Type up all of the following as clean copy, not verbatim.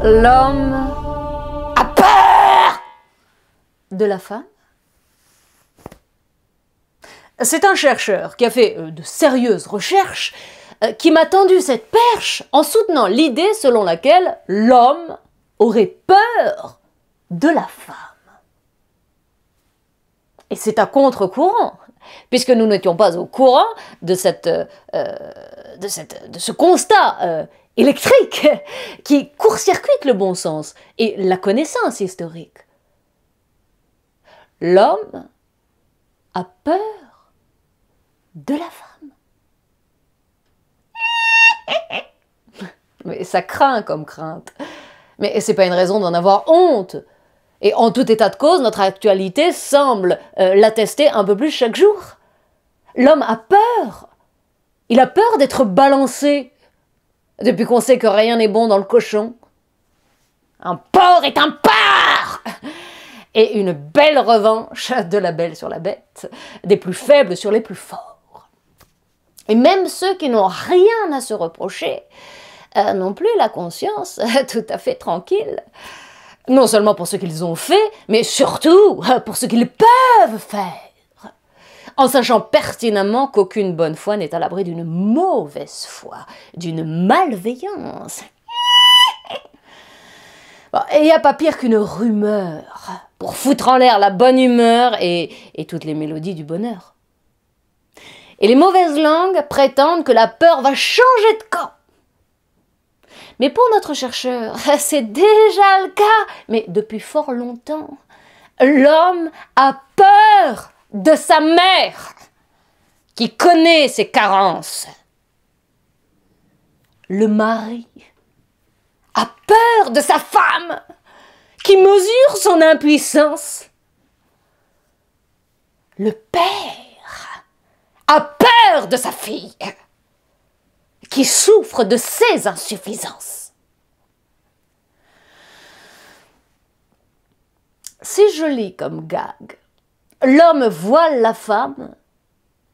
L'homme a peur de la femme. C'est un chercheur qui a fait de sérieuses recherches qui m'a tendu cette perche en soutenant l'idée selon laquelle l'homme aurait peur de la femme. Et c'est à contre-courant, puisque nous n'étions pas au courant de ce constat électrique qui court-circuite le bon sens et la connaissance historique. L'homme a peur de la femme. Mais ça craint comme crainte. Mais c'est pas une raison d'en avoir honte. Et en tout état de cause, notre actualité semble l'attester un peu plus chaque jour. L'homme a peur. Il a peur d'être balancé. Depuis qu'on sait que rien n'est bon dans le cochon. Un porc est un porc! Et une belle revanche de la belle sur la bête, des plus faibles sur les plus forts. Et même ceux qui n'ont rien à se reprocher n'ont plus la conscience tout à fait tranquille. Non seulement pour ce qu'ils ont fait, mais surtout pour ce qu'ils peuvent faire. En sachant pertinemment qu'aucune bonne foi n'est à l'abri d'une mauvaise foi, d'une malveillance. Bon, et il n'y a pas pire qu'une rumeur pour foutre en l'air la bonne humeur et toutes les mélodies du bonheur. Et les mauvaises langues prétendent que la peur va changer de camp. Mais pour notre chercheur, c'est déjà le cas, mais depuis fort longtemps. L'homme a peur de sa mère, qui connaît ses carences. Le mari a peur de sa femme, qui mesure son impuissance. Le père a peur de sa fille, qui souffre de ses insuffisances. C'est joli comme gag. L'homme voile la femme,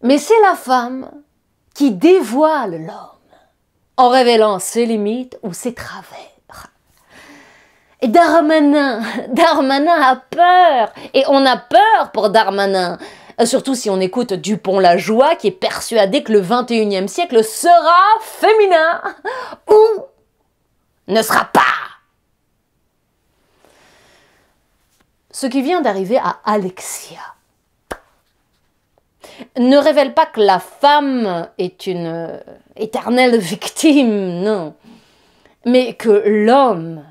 mais c'est la femme qui dévoile l'homme, en révélant ses limites ou ses travers. Et Darmanin a peur, et on a peur pour Darmanin. Surtout si on écoute Dupont-Lajoie qui est persuadé que le 21e siècle sera féminin ou ne sera pas. Ce qui vient d'arriver à Alexia ne révèle pas que la femme est une éternelle victime, non, mais que l'homme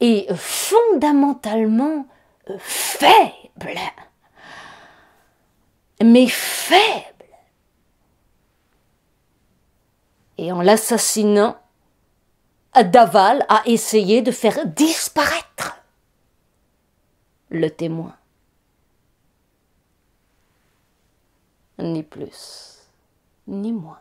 est fondamentalement faible. Mais faible. Et en l'assassinant, Daval a essayé de faire disparaître le témoin. Ni plus, ni moins.